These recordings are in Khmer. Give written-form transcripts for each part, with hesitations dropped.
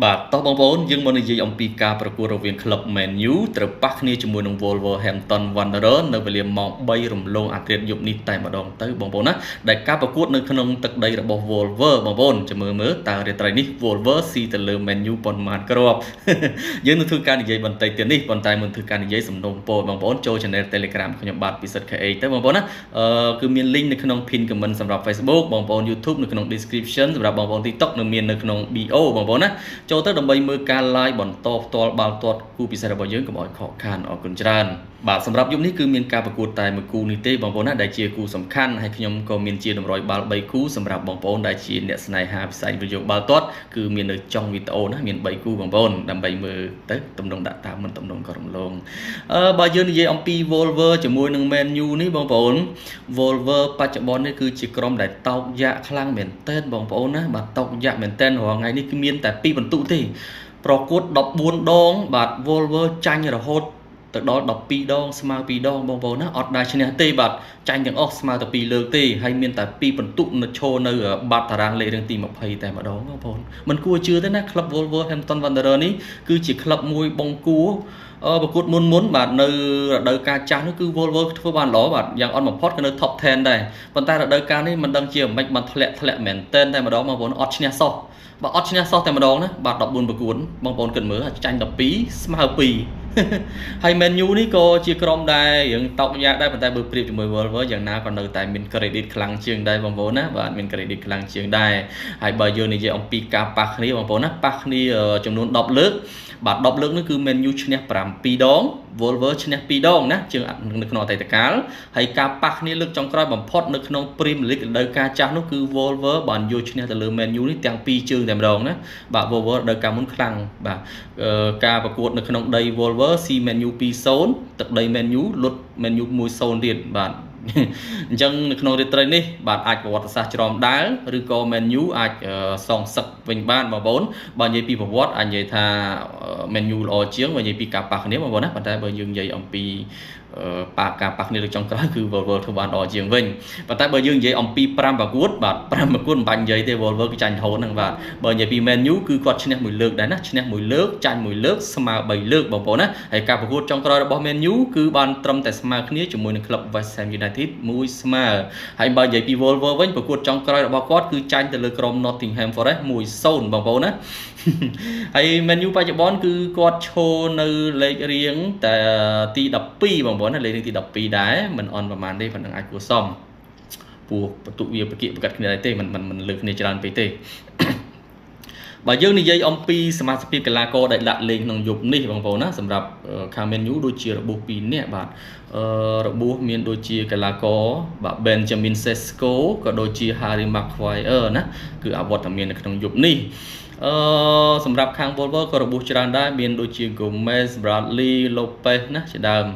បាទតោះបងប្អូនយើងមកនិយាយអំពីការប្រកួតរវាងក្លឹប Man U ត្រូវប៉ះគ្នាជាមួយនឹង Wolverhampton Wanderers នៅវេលាម៉ោង3រំលងអាធ្រាត្រយប់នេះតែម្ដងទៅបងប្អូនណាដែលការប្រកួតនៅក្នុងទឹកដីរបស់ Wolver បងប្អូនចាំមើលតើរាត្រីនេះ Wolver ស៊ីទៅលើ Man U ប៉ុន្មានគ្រាប់យើងនឹងធ្វើការនិយាយបន្តិចទៀតនេះប៉ុន្តែមុនធ្វើការនិយាយសំណូមពរបងប្អូនចូល Channel Telegram ខ្ញុំបាទពិសិដ្ឋ KH ទៅបងប្អូនណាគឺមាន link នៅក្នុង pin comment សម្រាប់ Facebook បងប្អូន YouTube នៅក្នុង description សម្រាប់បងប្អូន TikTok នៅមាននៅក្នុង bio បងប្អូនណាចូលទៅដើម្បីមើលការ live បន្តផ្ទាល់បាល់ទាត់គូពិសេសរបស់យើងកុំឲ្យខកខានអរគុណច្រើនបាទសម្រាប់យប់នេះគឺមានការប្រកួតតែមួយគូនេះទេបងប្អូនណាដែលជាគូសំខាន់ហើយខ្ញុំក៏មានជាតម្រុយបាល់3គូសម្រាប់បងប្អូនដែលជាអ្នកស្នេហាវិស័យវិទ្យុបាល់ទាត់គឺមាននៅចុងវីដេអូណាមាន3គូបងប្អូនដើម្បីមើលទៅទំនងដាក់តាមមិនទំនងក៏រំលងបើយើងនិយាយអំពី Wolver ជាមួយនឹង Man U នេះបងប្អូន Wolver បច្ចុប្បន្ននេះគឺជាក្រុមដែលតោកយ៉ាក់ខ្លាំងមែនទែនបងប្អូនណាបាទតោកយ៉ាក់មែនទែនរាល់ថ្ងៃនេះគឺមានតែ2បន្ទុកទេប្រកួត14ដងបាទ Wolver ចាញ់រហូតទៅដល់12ដងស្មើ2ដងបងប្អូនណាអត់ដែរឈ្នះទេបាទចាញ់ទាំងអស់ស្មើតែ2លើកទេហើយមានតែ2បន្ទុកនៅឈរនៅបាត់តារាងលេខរៀងទី20តែម្ដងបងប្អូនមិនគួរជឿទេណាក្លឹប Wolverhampton Wanderers នេះគឺជាក្លឹបមួយបង្គួរប្រកួតមុនបាទនៅរដូវកាលចាស់នោះគឺ Wolver ធ្វើបានល្អបាទយ៉ាងអត់បំផុតក៏នៅ top 10ដែរប៉ុន្តែរដូវកាលនេះមិនដឹងជាមិនបានធ្លាក់មែនតែម្ដងបងប្អូនអត់ឈ្នះសោះបើអត់ឈ្នះសោះតែម្ដងណាបាទ14ប្រកួតបងប្អូនគិតមើលចាញ់12ស្មើ2ហើយ Man U នេះក៏ជាក្រុមដែលរឿងតោកយ៉ាដែរប៉ុន្តែបើប្រៀបជាមួយ Wolver យ៉ាងណាក៏នៅតែមាន credit ខ្លាំងជាងដែរបងប្អូនណាបាទមាន credit ខ្លាំងជាងដែរហើយបើយើងនិយាយអំពីការប៉ះគ្នាបងប្អូនណាប៉ះគ្នាចំនួន10លើកបាទ10លើកនេះគឺ Man U ឈ្នះ7ដង Wolver ឈ្នះ2ដងណាជាងនៅក្នុងអតីតកាលហើយការប៉ះគ្នាលើកចុងក្រោយបំផុតនៅក្នុង Premier League រដូវកាលចាស់នោះគឺ Wolver បានយកឈ្នះទៅលើ Man U នេះទាំង2ជើងតែម្ដងណាបាទ Wolver រដូវកាលមុនខ្លាំងបាទការប្រកួតនៅក្នុងដី Wolver ស៊ី Man U 2-0ទឹកដី Man U លុត Man U 1-0ទៀតបាទអញ្ចឹងនៅក្នុងរាត្រីនេះបាទអាចប្រវត្តិសាស្ត្រច្រំដាលឬក៏ Man U អាចសងសឹកវិញបានបងប្អូនបើនិយាយពីប្រវត្តិអាចនិយាយថា Man U ល្អជាងបើនិយាយពីការប៉ះគ្នាបងប្អូនណាប៉ុន្តែបើយើងនិយាយអំពីការប៉ះគ្នាលើចុងក្រោយគឺ Wolver ធ្វើបានល្អជាងវិញប៉ុន្តែបើយើងនិយាយអំពី5ប្រកួតបាទ5ប្រកួតមិនបាច់និយាយទេ Wolver គឺចាញ់រហូតហ្នឹងបាទបើនិយាយពី Man U គឺគាត់ឈ្នះ1លើកដែរណាឈ្នះ1លើកចាញ់1លើកស្មើ3លើកបងប្អូនណាហើយការប្រកួតចុងក្រោយរបស់ Man U គឺបានត្រឹមតែស្មើគ្នាជាមួយនឹងក្លឹប West Ham United 1ស្មើហើយបើនិយាយពី Wolver វិញប្រកួតចុងក្រោយរបស់គាត់គឺចាញ់ទៅលើក្រុម Nottingham Forest 1-0បងប្អូនណាហើយ Man U បច្ចុប្បន្នគឺគាត់ឈរនៅលេខរៀងតែទី12បងប្អូនណាលេខរៀងទី12ដែរមិនអន់ប្រហែលទេប៉ុណ្ណឹងអាចគួរសមព្រោះបន្ទុកវាប្រកៀកប្រកាត់គ្នាដែរទេមិនលើកគ្នាច្រើនពេកទេបើយើងនិយាយអំពីសមាជិកកីឡាករដែលដាក់លេងក្នុងយប់នេះបងប្អូនណាសម្រាប់ខាង Man U ដូចជារបួស2នាក់បាទរបួសមានដូចជាកីឡាករបាទ Benjamin Sesko ក៏ដូចជា Harry Maguire ណាគឺអវត្តមាននៅក្នុងយប់នេះសម្រាប់ខាង Wolver ក៏របួសច្រើនដែរមានដូចជា Gomez Bradley Lopez ណាជាដើម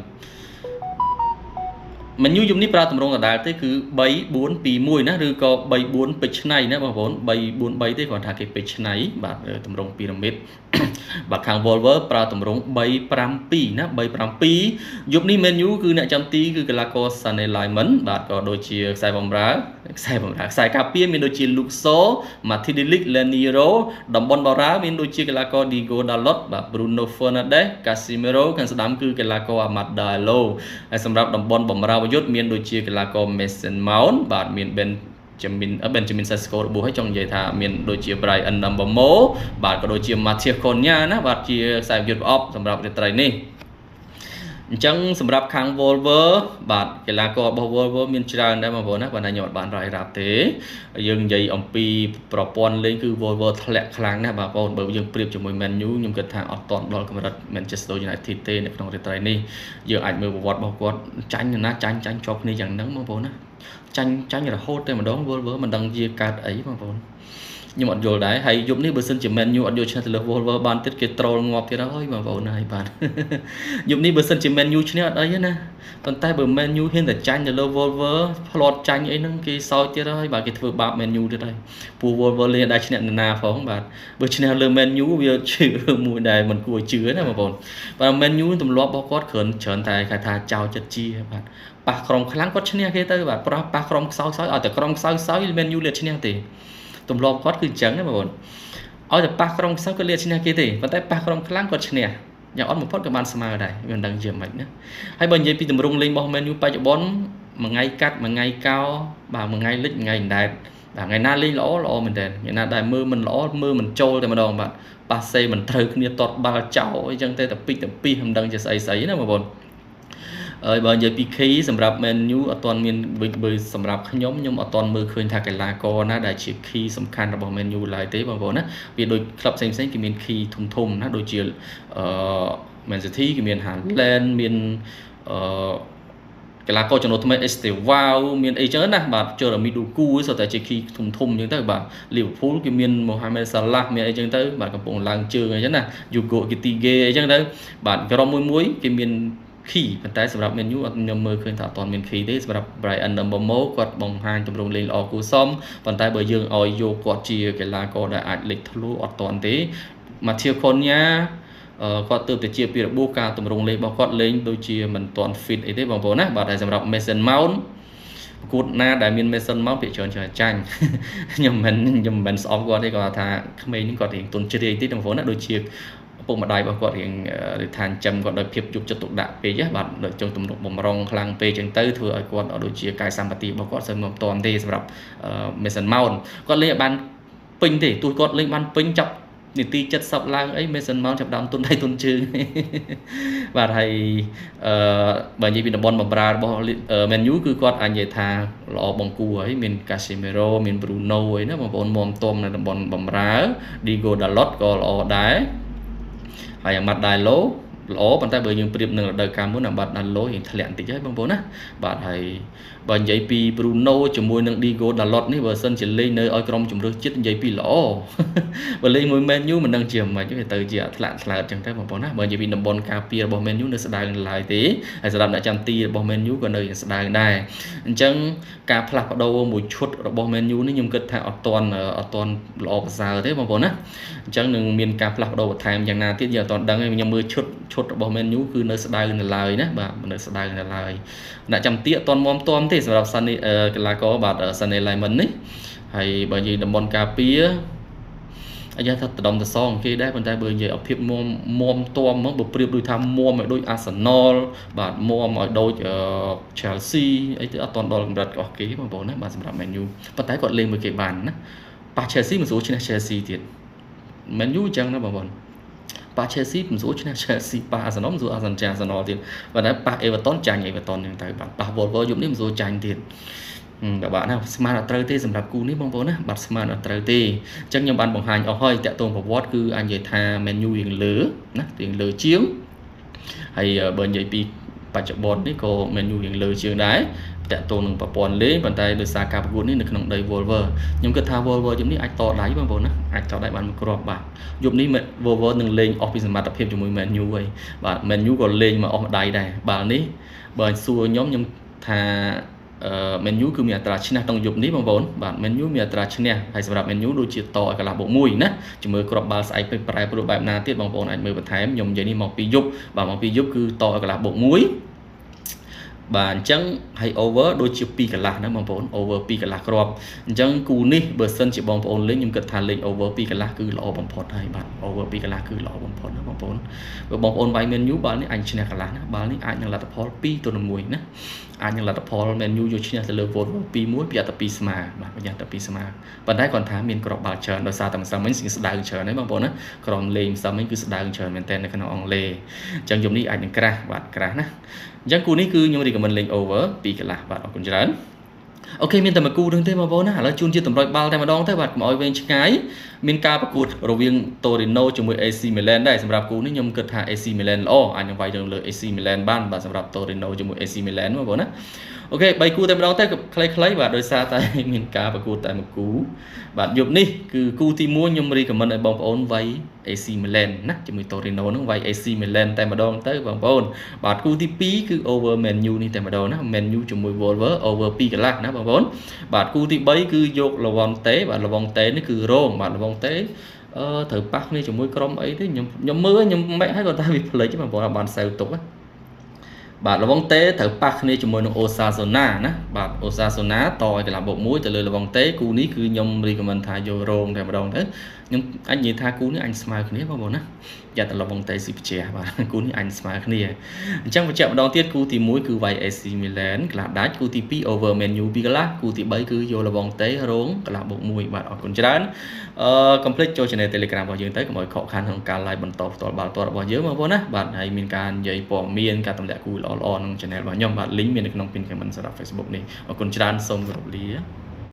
Man U យប់នេះប្រើទម្រង់ដដែលទេគឺ 3-4-2-1 ណាឬក៏3-4ពេជ្រឆ្នៃណាបងប្អូន 3-4-3 ទេគាត់ថាគេពេជ្រឆ្នៃបាទទម្រង់ពីរ៉ាមីតបាទខាង Wolver ប្រើទម្រង់ 3-5-2 ណា 3-5-2 យប់នេះ Man U គឺអ្នកចាំទីគឺកីឡាករ Sané Lyman បាទក៏ដូចជាខ្សែបម្រើខ្សែការពារមានដូចជា Luke Shaw Martinelli Leniero តំបន់បារ៉ាមានដូចជាកីឡាករ Diego Dalot បាទ Bruno Fernandes Casemiro ខាងស្ដាំគឺកីឡាករ Amad Diallo ហើយសម្រាប់តំបន់បម្រើយុទ្ធមានដូចជាកីឡាករ Mason Mount បាទមាន Benjamin Sesko របួសហើយចង់និយាយថាមានដូចជា Brian Mbeumo បាទក៏ដូចជា Matheus Cunha ណាបាទជាខ្សែយុទ្ធប្រអប់សម្រាប់រាត្រីនេះអញ្ចឹងសម្រាប់ខាង Wolver បាទកីឡាកររបស់ Wolver មានច្រើនដែរបងប្អូនណាបាទខ្ញុំអត់បានរាយរាប់ទេយើងនិយាយអំពីប្រព័ន្ធលេងគឺ Wolver ធ្លាក់ខ្លាំងណាស់បងប្អូនបើយើងប្រៀបជាមួយ Man U ខ្ញុំគិតថាអត់ទាន់ដល់កម្រិត Manchester United ទេនៅក្នុងរាត្រីនេះយើងអាចមើលប្រវត្តិរបស់គាត់ចាញ់ណាចាញ់ជាប់គ្នាយ៉ាងហ្នឹងបងប្អូនណាចាញ់រហូតតែម្ដង Wolver មិនដឹងជាកើតអីបងប្អូនខ្ញុំអត់យល់ដែរហើយយប់នេះបើសិនជា Man U អត់យកឈ្នះទៅលើ Wolver បានទៀតគេត្រូលងាប់ទៀតហើយបងប្អូនហើយបាទយប់នេះបើសិនជា Man U ឈ្នះអត់អីណាប៉ុន្តែបើ Man U ហ៊ានតែចាញ់ទៅលើ Wolver ផ្លាត់ចាញ់អីហ្នឹងគេសោចទៀតហើយបាទគេធ្វើបាប Man U ទៀតហើយពូ Wolver លេងដែរឈ្នះណាផងបាទបើឈ្នះលើ Man U វាជឿមួយដែលមិនគួរជឿណាបងប្អូនបាទ Man U ទម្លាប់របស់គាត់ច្រើនតែគេថាចោលចិត្តជាបាទប៉ះក្រុមខ្លាំងគាត់ឈ្នះគេទៅបាទប៉ះក្រុមខ្សោយឲ្យតែក្រុមខ្សោយ Man U លេបឈ្នះទេទម្លាប់គាត់គឺអញ្ចឹងណាបងប្អូន ឲ្យតែប៉ះក្រុមខ្សោយគាត់លាឈ្នះគេទេប៉ុន្តែប៉ះក្រុមខ្លាំងគាត់ឈ្នះយ៉ាងអត់បំផុតក៏បានស្មើដែរវាមិនដឹងជាមិនណាហើយបើនិយាយពីទម្រង់លេងរបស់ Man U បច្ចុប្បន្នមួយថ្ងៃកាត់មួយថ្ងៃកោបាទមួយថ្ងៃលិចមួយថ្ងៃអណ្ដែតបាទថ្ងៃណាលេងល្អមែនតើថ្ងៃណាដែលមើលមិនល្អមើលមិនចូលតែម្ដងបាទប៉ាសេមិនត្រូវគ្នាតតបាល់ចោលអីចឹងទេតែពីមិនដឹងជាស្អីណាបងប្អូនហើយបើនិយាយពី key សម្រាប់ Man U អត់ទាន់មានបើសម្រាប់ខ្ញុំអត់ទាន់មើលឃើញថាកីឡាករណាដែលជា key សំខាន់របស់ Man U ឡើយទេបងប្អូនណាវាដូចក្លឹបផ្សេងគេមាន key ធំណាដូចជាMan City គេមាន Haaland មានកីឡាករចំនួនថ្មី Estevao មានអីចឹងណាបាទ Jeremy Doku សុទ្ធតែជា key ធំចឹងទៅបាទ Liverpool គេមាន Mohamed Salah មានអីចឹងទៅបាទកំពុងឡើងជើងអីចឹងណា Hugo Ekitike អីចឹងទៅបាទក្រុមមួយគេមានkey ប៉ុន្តែសម្រាប់ Man U អត់ខ្ញុំមើលឃើញថាអត់ទាន់មាន key ទេសម្រាប់ Brian Mbeumo គាត់បង្ហាញទម្រង់លេងល្អគួរសមប៉ុន្តែបើយើងឲ្យយកគាត់ជាកីឡាករដែលអាចលេចធ្លុះអត់ទាន់ទេ Matteo Cunha គាត់ទើបតែជាពីរបួសការទម្រង់លេងរបស់គាត់លេងដូចជាមិនទាន់ fit អីទេបងប្អូនណាបាទហើយសម្រាប់ Mason Mount ប្រកួតណាដែលមាន Mason Mount ភាគច្រើនចាញ់ខ្ញុំមិនស្អប់គាត់ទេគាត់ថាក្មេងនេះគាត់រៀងទុនជ្រាយតិចបងប្អូនណាដូចជាពុកម្ដាយរបស់គាត់រៀងថាចិញ្ចឹមគាត់ដោយភាពយកចិត្តទុកដាក់ពេកបាទដូចចង់ទំនុកបំរុងខ្លាំងពេកចឹងទៅធ្វើឲ្យគាត់ដូចជាកាយសម្បត្តិរបស់គាត់សឹងមិនតាន់ទេសម្រាប់ Mason Mount គាត់លេងឲ្យបានពេញទេទោះគាត់លេងបានពេញចាប់នាទី70ឡើងអី Mason Mount ចាប់ដើមទុនដៃទុនជើងបាទហើយបើនិយាយពីតំបន់បម្រើរបស់ Man U គឺគាត់អាចនិយាយថាល្អបង្គួរហើយមាន Casemiro មាន Bruno អីណាបងប្អូនមុំតុំនៅតំបន់បម្រើ Diego Dalot ក៏ល្អដែរហើយអាម៉ាត់ដៃឡូល្អប៉ុន្តែបើយើងប្រៀបនឹងរដូវកាលមុនអាម៉ាត់ដៃឡូយើងធ្លាក់បន្តិចហើយបងប្អូនណាបាទហើយបើនិយាយពី Bruno ជាមួយនឹង Diego Dalot នេះបើសិនជាលេងនៅឲ្យក្រុមជម្រើសចិត្តនិយាយពីល្អបើលេងមួយ Man U មិនដឹងជាមិនទេទៅជាធ្លាក់ធ្លាតចឹងទៅបងប្អូនណាបើនិយាយពីតំបន់ការពាររបស់ Man U នៅស្ដើងឡើយទេហើយសម្រាប់អ្នកចាំទីរបស់ Man U ក៏នៅស្ដើងដែរអញ្ចឹងការផ្លាស់ប្ដូរមួយឈុតរបស់ Man U នេះខ្ញុំគិតថាអត់ទាន់ល្អប្រសើរទេបងប្អូនណាអញ្ចឹងនឹងមានការផ្លាស់ប្ដូរបន្ថែមយ៉ាងណាទៀតយើងអត់ទាន់ដឹងទេខ្ញុំមើលឈុតរបស់ Man U គឺនៅស្ដើងនៅឡើយណាបាទនៅស្ដើងនៅឡើយអ្នកចាំទីអត់ទាន់មាំទាំទេសម្រាប់ Sunny កីឡាករបាទ Sunny Lemon នេះហើយបើនិយាយតំបន់ការពារអាយ៉ាថាដដំតសងគេដែរប៉ុន្តែបើនិយាយឲ្យភាពមាំទាំមកបើប្រៀបដូចថាមាំឲ្យដូច Arsenal បាទមាំឲ្យដូច Chelsea អីទៅអត់ទាន់ដល់កម្រិតរបស់គេបងប្អូនណាបាទសម្រាប់ Man U ប៉ុន្តែគាត់លេងមួយគេបានណាប៉ះ Chelsea មិនស្រួលឈ្នះ Chelsea ទៀត Man U អញ្ចឹងណាបងប្អូនប៉ះ Chelsea មិនស្រួលឈ្នះ Chelsea ប៉ះ Arsenal មិនស្រួល Arsenal ទៀតប៉ុន្តែប៉ះ Everton ចាញ់ Everton ហ្នឹងទៅបាទប៉ះ Wolves យប់នេះមិនស្រួលចាញ់ទៀតតែបាទណាស្មានអត់ត្រូវទេសម្រាប់គូនេះបងប្អូនណាបាទស្មានអត់ត្រូវទេអញ្ចឹងខ្ញុំបានបង្ហាញអស់ហើយតាក់ទងប្រវត្តិគឺអាចនិយាយថា Man U រៀងលើណារៀងលើជាងហើយបើនិយាយពីបច្ចុប្បន្ននេះក៏ Man U រៀងលើជាងដែរតាក់ទងនឹងប្រព័ន្ធលេងប៉ុន្តែដោយសារការប្រកួតនេះនៅក្នុងដី Wolves ខ្ញុំគិតថា Wolves យប់នេះអាចតដៃបងប្អូនណាអាចតដៃបានមួយគ្រាប់បាទយប់នេះ Wolves នឹងលេងអស់ពីសមត្ថភាពជាមួយ Man U ហើយបាទ Man U ក៏លេងមកអស់ដៃដែរបាល់នេះបើសួរខ្ញុំថាMan U គឺមានអត្រាឈ្នះក្នុងយប់នេះបងប្អូនបាទ Man U មានអត្រាឈ្នះហើយសម្រាប់ Man U ដូចជាតឲ្យកន្លះបូក1ណាជាមួយគ្រាប់បាល់ស្អែកពេកប្រែប្រួលបែបណាទៀតបងប្អូនអាចមើលបន្ថែមខ្ញុំនិយាយនេះមកពីយប់បាទមកពីយប់គឺតឲ្យកន្លះបូក1បាទអញ្ចឹងហើយ over ដូចជា2កន្លះណាបងប្អូន over 2កន្លះគ្រាប់អញ្ចឹងគូនេះបើសិនជាបងប្អូនលេងខ្ញុំគិតថាលេង over 2កន្លះគឺល្អបំផុតហើយបាទ over 2កន្លះគឺល្អបំផុតណាបងប្អូនបើបងប្អូនវាយ Man U បាល់នេះអាចឈ្នះកន្លះណាបាល់នេះអាចនឹងលទ្ធផល2-1ណាអាចនឹងលទ្ធផល Man U យកឈ្នះទៅលើ Wolves 2-1 ប្រយ័ត្នតែ2ស្មើបាទប្រយ័ត្នតែ2ស្មើប៉ុន្តែគាត់ថាមានគ្រាប់បាល់ច្រើនដោយសារតែម្សិលមិញស្ដើងច្រើនហើយបងប្អូនណាក្រុមលេងម្សិលមិញគឺស្ដើងច្រើនមែនតើនៅក្នុងអង់គ្លេសអញ្ចឹងយប់នេះអាចនឹងក្រាស់បាទក្រាស់ណាអញ្ចឹងគូនេះគឺខ្ញុំ recommend លេង over 2កន្លះបាទអរគុណច្រើនអូខេមានតែមួយគូនឹងទេបងប្អូនណាឥឡូវជូនជាតម្រុយបាល់តែម្ដងទៅបាទកុំឲ្យវែងឆ្ងាយមានការប្រកួតរវាង Torino ជាមួយ AC Milan ដែរសម្រាប់គូនេះខ្ញុំគិតថា AC Milan ល្អអាចនឹងវាយលើ AC Milan បានបាទសម្រាប់ Torino ជាមួយ AC Milan បងប្អូនណាអូខេ3គូតែម្ដងទៅខ្លីៗបាទដោយសារតែមានការប្រកួតតែមួយគូបាទយប់នេះគឺគូទី1ខ្ញុំ recommend ឲ្យបងប្អូនវាយ AC Milan ណាជាមួយ Torino ហ្នឹងវាយ AC Milan តែម្ដងទៅបងប្អូនបាទគូទី2គឺ over Man U នេះតែម្ដងណា Man U ជាមួយ Wolves over 2កន្លះណាបងប្អូនបាទគូទី3គឺយក Levante បាទ Levante នេះគឺរងបាទ Levante ត្រូវប៉ះគ្នាជាមួយក្រុមអីទេខ្ញុំមើលខ្ញុំមិនហើយគាត់ថាវាផ្លេចបងប្អូនបានសៅទុកណា បាទលវងតេត្រូវប៉ះគ្នាជាមួយនឹងអូសាសូណាណាបាទអូសាសូណាតឲ្យកន្លះបូក1ទៅលើលវងតេគូនេះគឺខ្ញុំ recommend ថាយករងតែម្ដងទៅខ្ញុំអញនិយាយថាគូនេះអញស្មើគ្នាបងប្អូនណាយ៉ាត់លវងតេស៊ីបជាបាទគូនេះអញស្មើគ្នាអញ្ចឹងបញ្ជាក់ម្ដងទៀតគូទី1គឺ YAC Milan កន្លះដាច់គូទី2 over Man U 2កន្លះគូទី3គឺយកលវងតេរងកន្លះបូក1បាទអរគុណច្រើនកុំភ្លេចចូល channel Telegram របស់យើងទៅកុំឲ្យខកខានក្នុងការ live បន្តផ្ទាល់បាល់ទាត់របស់យើងបងប្អូនណាបាទហើយមានការនិយាយព័ត៌មានការទម្លាក់គូល្អៗក្នុង channel របស់ខ្ញុំបាទ link មាននៅក្នុង pin comment សម្រាប់ Facebook នេះអរគុណច្រើនសូមគោរពលា